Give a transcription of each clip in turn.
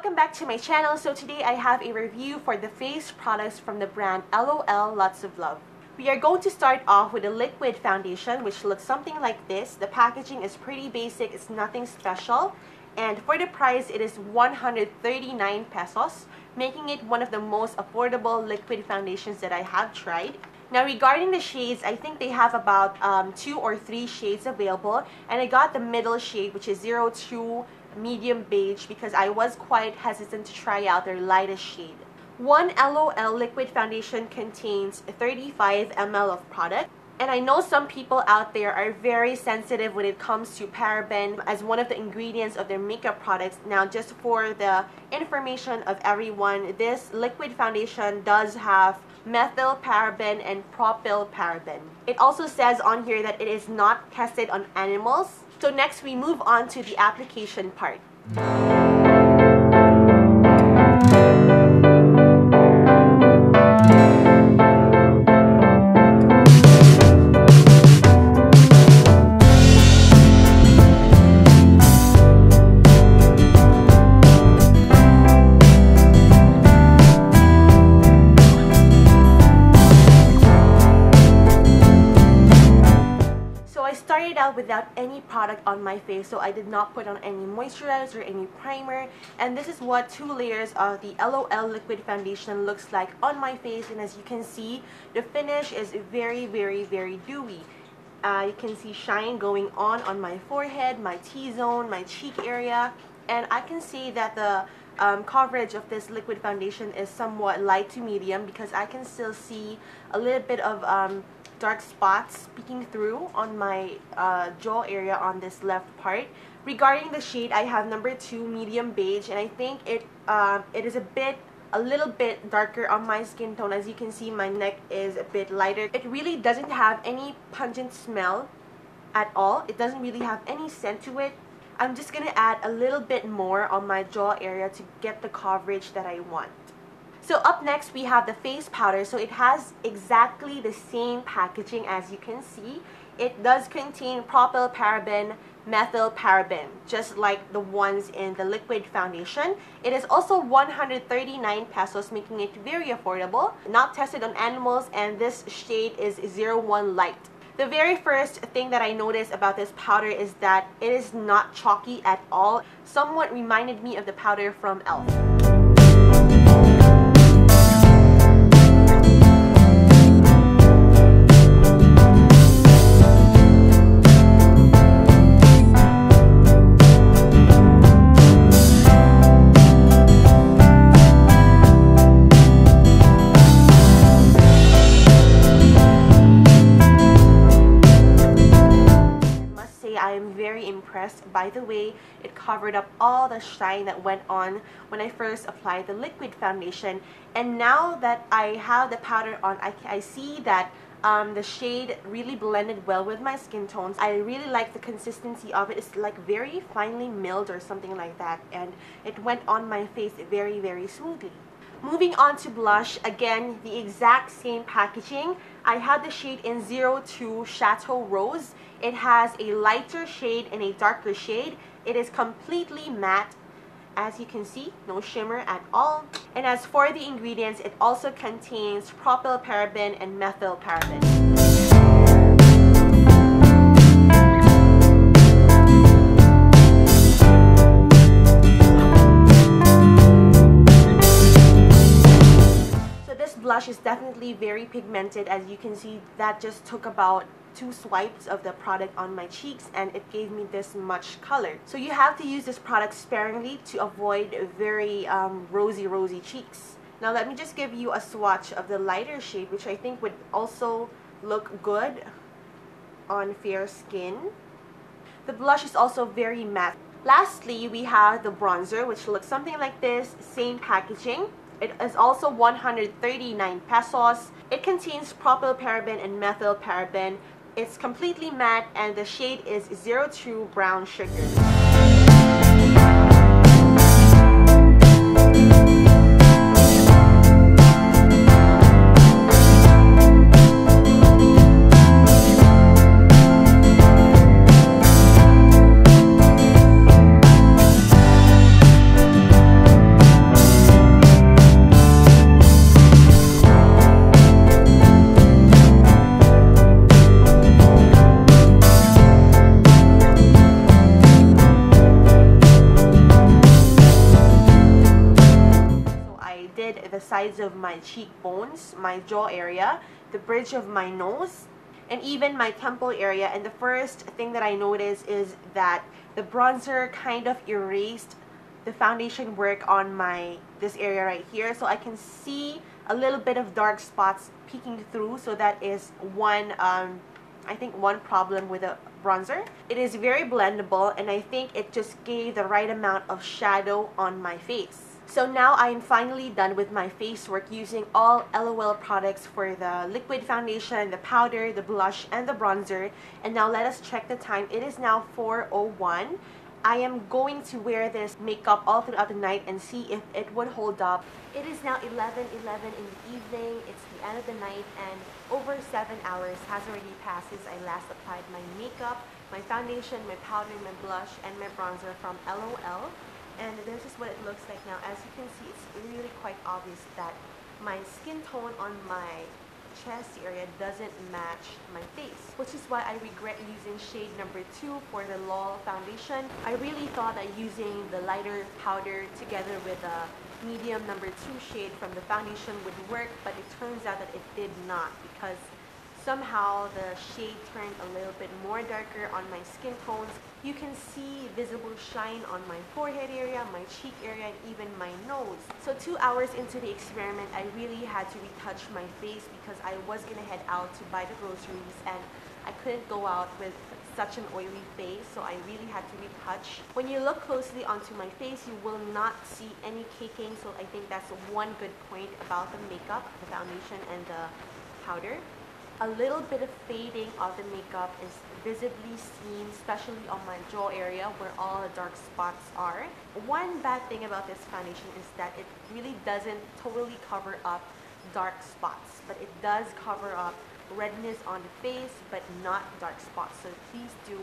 Welcome back to my channel. So today I have a review for the face products from the brand LOL Lots of Love. We are going to start off with a liquid foundation which looks something like this. The packaging is pretty basic, it's nothing special. And for the price, it is 139 pesos, making it one of the most affordable liquid foundations that I have tried. Now regarding the shades, I think they have about 2 or 3 shades available, and I got the middle shade, which is 02 medium beige, because I was quite hesitant to try out their lightest shade. One LOL liquid foundation contains 35 ml of product. And I know some people out there are very sensitive when it comes to paraben as one of the ingredients of their makeup products. Now, just for the information of everyone, this liquid foundation does have methyl paraben and propyl paraben. It also says on here that it is not tested on animals. So next, we move on to the application part. Out without any product on my face, so I did not put on any moisturizer or any primer, and this is what 2 layers of the LOL liquid foundation looks like on my face. And as you can see, the finish is very dewy. You can see shine going on my forehead, my T-zone, my cheek area, and I can see that the coverage of this liquid foundation is somewhat light to medium, because I can still see a little bit of dark spots peeking through on my jaw area on this left part. Regarding the shade, I have number 2 medium beige, and I think it is a little bit darker on my skin tone. As you can see, my neck is a bit lighter. It really doesn't have any pungent smell at all. It doesn't really have any scent to it. I'm just gonna add a little bit more on my jaw area to get the coverage that I want. So up next, we have the face powder. So it has exactly the same packaging as you can see. It does contain propyl paraben, methyl paraben, just like the ones in the liquid foundation. It is also 139 pesos, making it very affordable, not tested on animals, and this shade is 01 light. The very first thing that I noticed about this powder is that it is not chalky at all. Somewhat reminded me of the powder from e.l.f. By the way, it covered up all the shine that went on when I first applied the liquid foundation, and now that I have the powder on, I see that the shade really blended well with my skin tones. I really like the consistency of it. It's like very finely milled or something like that, and it went on my face very smoothly. Moving on to blush, again, the exact same packaging. I had the shade in 02 Chateau Rose. It has a lighter shade and a darker shade. It is completely matte. As you can see, no shimmer at all. And as for the ingredients, it also contains propyl paraben and methyl paraben. Blush is definitely very pigmented. As you can see, that just took about 2 swipes of the product on my cheeks and it gave me this much color. So you have to use this product sparingly to avoid very rosy cheeks. Now let me just give you a swatch of the lighter shade, which I think would also look good on fair skin. The blush is also very matte. Lastly, we have the bronzer, which looks something like this, same packaging. It is also 139 pesos. It contains propyl paraben and methyl paraben. It's completely matte and the shade is 02 Brown Sugar. did the sides of my cheekbones, my jaw area, the bridge of my nose, and even my temple area. And the first thing that I noticed is that the bronzer kind of erased the foundation work on this area right here, so I can see a little bit of dark spots peeking through. So that is one I think one problem with a bronzer. It is very blendable, and I think it just gave the right amount of shadow on my face. So now I am finally done with my face work using all LOL products for the liquid foundation, the powder, the blush, and the bronzer. And now let us check the time. It is now 4:01. I am going to wear this makeup all throughout the night and see if it would hold up. It is now 11:11 in the evening. It's the end of the night, and over 7 hours has already passed since I last applied my makeup, my foundation, my powder, my blush, and my bronzer from LOL. And this is what it looks like now. As you can see, it's really quite obvious that my skin tone on my chest area doesn't match my face, which is why I regret using shade number 2 for the LOL foundation. I really thought that using the lighter powder together with a medium number 2 shade from the foundation would work, but it turns out that it did not, because somehow the shade turned a little bit more darker on my skin tones. You can see visible shine on my forehead area, my cheek area, and even my nose. So 2 hours into the experiment, I really had to retouch my face because I was gonna head out to buy the groceries, and I couldn't go out with such an oily face, so I really had to retouch. When you look closely onto my face, you will not see any caking, so I think that's one good point about the makeup, the foundation, and the powder. A little bit of fading of the makeup is visibly seen, especially on my jaw area where all the dark spots are. One bad thing about this foundation is that it really doesn't totally cover up dark spots, but it does cover up redness on the face, but not dark spots. So please do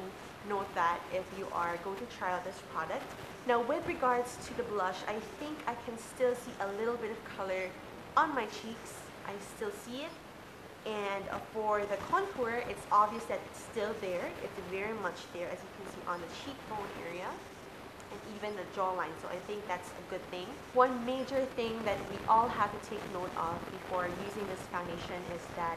note that if you are going to try out this product. Now, with regards to the blush, I think I can still see a little bit of color on my cheeks. I still see it. And for the contour, it's obvious that it's still there. It's very much there, as you can see on the cheekbone area and even the jawline. So I think that's a good thing. One major thing that we all have to take note of before using this foundation is that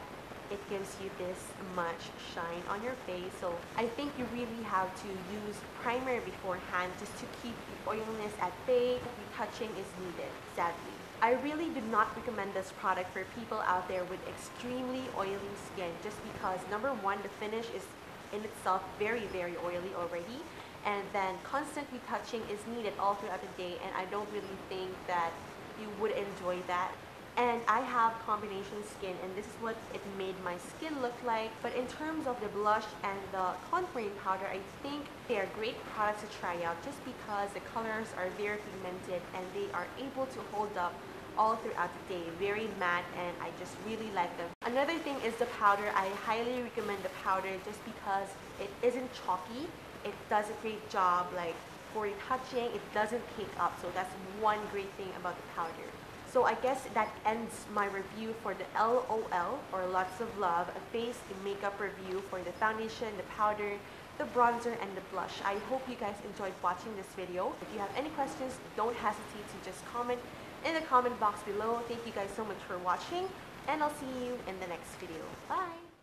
it gives you this much shine on your face. So I think you really have to use primer beforehand just to keep the oiliness at bay. Retouching is needed, sadly. I really do not recommend this product for people out there with extremely oily skin, just because number one, the finish is in itself very, very oily already, and then constant retouching is needed all throughout the day, and I don't really think that you would enjoy that. And I have combination skin, and this is what it made my skin look like. But in terms of the blush and the contouring powder, I think they are great products to try out just because the colors are very pigmented and they are able to hold up all throughout the day. Very matte, and I just really like them. Another thing is the powder. I highly recommend the powder just because it isn't chalky. It does a great job like for retouching. It doesn't cake up, so that's one great thing about the powder. So I guess that ends my review for the LOL, or Lots of Love, a face makeup review for the foundation, the powder, the bronzer, and the blush. I hope you guys enjoyed watching this video. If you have any questions, don't hesitate to just comment in the comment box below. Thank you guys so much for watching, and I'll see you in the next video. Bye!